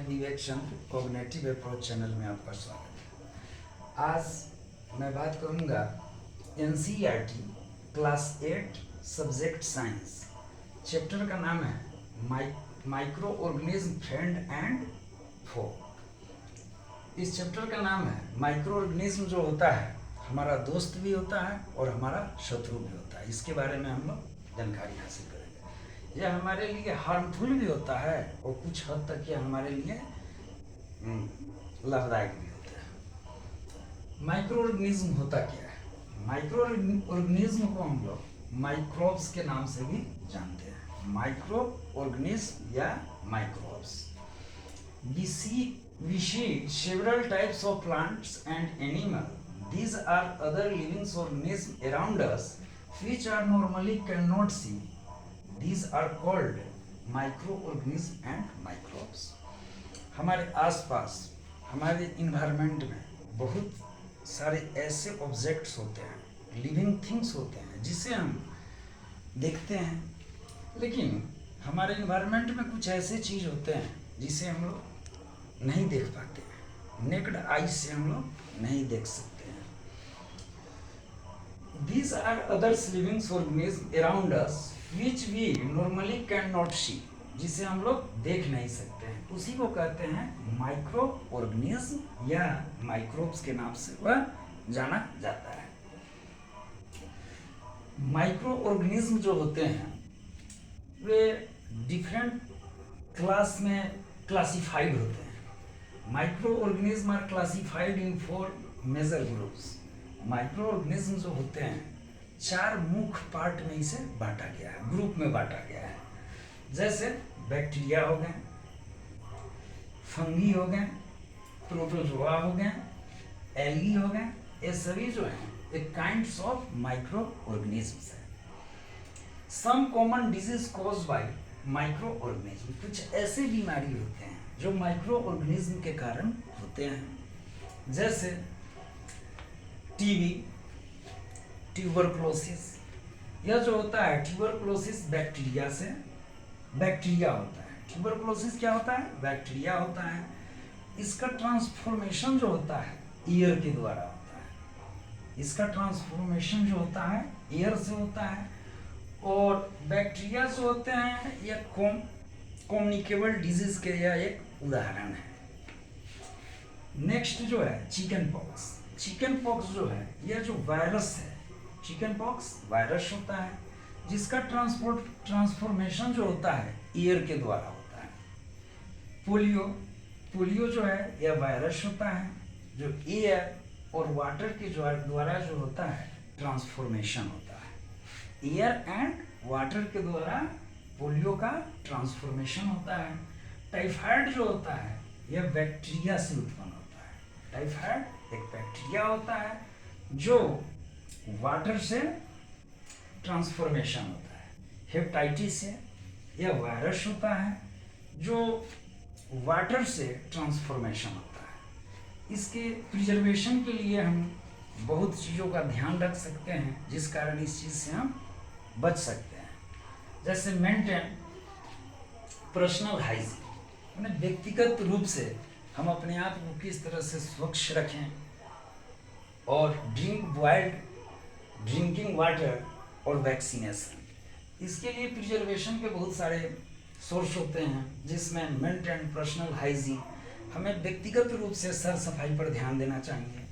विवेक चंद्र cognitive approach channel में आपका स्वागत है। आज मैं बात करूंगा NCERT class 8 subject science chapter का नाम है माइक्रो ऑर्गेनिज्म फ्रेंड एंड फो। इस चैप्टर का नाम है माइक्रो ऑर्गेनिज्म जो होता है हमारा दोस्त भी होता है और हमारा शत्रु भी होता है। इसके बारे में हम लोग जानकारी हासिल करेंगे। यह हमारे लिए हार्मफुल भी होता है और कुछ हद तक यह हमारे लिए लाभदायक भी होता है। माइक्रो ऑर्गेनिज्म होता क्या है? माइक्रो ऑर्गेनिज्म को हम लोग माइक्रोब्स के नाम से भी जानते हैं। माइक्रो ऑर्गेनिज्म या microbes. We see several types of plants and animals. These are other living organisms around us which are normally cannot see. These are called microorganisms and microbes. हमारे आसपास हमारे इन्वायरमेंट में बहुत सारे ऐसे ऑब्जेक्ट्स होते हैं, लिविंग थिंग्स होते हैं जिसे हम देखते हैं, लेकिन हमारे इन्वायरमेंट में कुछ ऐसे चीज़ होते हैं जिसे हम लोग नहीं देख पाते हैं। नेक्ड आई से हम लोग नहीं देख सकते हैं। These are other living organisms around us which we normally cannot see, जिसे हम लोग देख नहीं सकते हैं। उसी को कहते हैं माइक्रो ऑर्गेनिज्म या माइक्रोब्स के नाम से वह जाना जाता है। माइक्रो ऑर्गेनिज्म जो होते हैं वे डिफरेंट क्लास में क्लासिफाइड होते हैं। Micro organism are classified in 4 major groups. Micro organism जो होते हैं 4 मुख्य पार्ट में इसे बांटा गया है, ग्रुप में बांटा गया है। जैसे बैक्टीरिया हो गए, फंगी हो गए, प्रोटोजोआ हो गए, एल्गी हो गए। ये सभी जो हैं एक काइंड्स ऑफ माइक्रो ऑर्गेनिज्म्स है। Some common disease caused by micro organism. कुछ ऐसे बीमारी होते हैं जो माइक्रो ऑर्गेनिज्म के कारण होते हैं, जैसे टीबी, ट्यूबरक्लोसिस। यह जो होता है ट्यूबरक्लोसिस बैक्टीरिया होता है। ट्यूबरक्लोसिस क्या होता है? बैक्टीरिया होता है। इसका ट्रांसफॉर्मेशन जो होता है एयर के द्वारा होता है। इसका ट्रांसफॉर्मेशन जो होता है एयर से होता है। और बैक्टीरिया जो होते हैं यह कम्युनिकेबल डिजीज के यह एक उदाहरण है। नेक्स्ट जो है चिकन पॉक्स। चिकन पॉक्स जो है यह जो वायरस है, चिकन पॉक्स वायरस होता है जिसका ट्रांसफॉर्मेशन जो होता है एयर के द्वारा होता है। पोलियो जो है यह वायरस होता है जो एयर और वाटर के द्वारा जो होता है ट्रांसफॉर्मेशन होता है। एयर एंड वाटर के द्वारा पोलियो का ट्रांसफॉर्मेशन होता है। टाइफाइड जो होता है यह बैक्टीरिया से उत्पन्न होता है। टाइफाइड एक बैक्टीरिया होता है जो वाटर से ट्रांसफॉर्मेशन होता है। हेपेटाइटिस है यह वायरस होता है जो वाटर से ट्रांसफॉर्मेशन होता है। इसके प्रिजर्वेशन के लिए हम बहुत चीज़ों का ध्यान रख सकते हैं जिस कारण इस चीज़ से हम बच सकते हैं। जैसे मेंटेन पर्सनल हाइजीन, यानी व्यक्तिगत रूप से हम अपने आप को किस तरह से स्वच्छ रखें, और ड्रिंक बॉइल्ड ड्रिंकिंग वाटर और वैक्सीनेशन। इसके लिए प्रिजर्वेशन के बहुत सारे सोर्स होते हैं जिसमें मेंटेन पर्सनल हाइजीन, हमें व्यक्तिगत रूप से सर सफाई पर ध्यान देना चाहिए,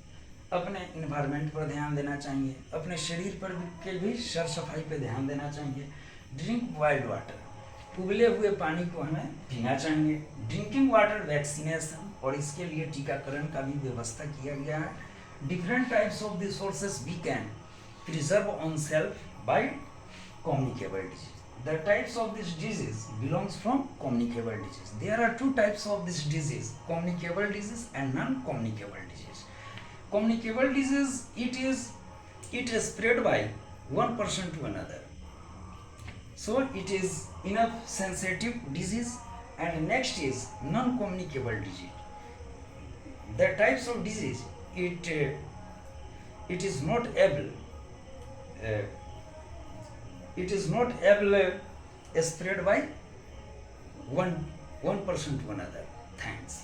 अपने इन्वायरमेंट पर ध्यान देना चाहिए, अपने शरीर पर के भी सर सफाई पर ध्यान देना चाहिए। ड्रिंक बॉइल्ड वाटर, उबले हुए पानी को हमें पीना चाहिए। ड्रिंकिंग वाटर वैक्सीनेशन, और इसके लिए टीकाकरण का भी व्यवस्था किया गया है। Different types of the sources we can preserve on self by communicable disease. The types of this disease belongs from communicable disease. There are 2 types of this disease: communicable disease and non-communicable disease. Communicable disease, it is spread by one person to another, so it is enough sensitive disease. And next is non-communicable disease. The types of disease, it is not able spread by one person to another. Thanks.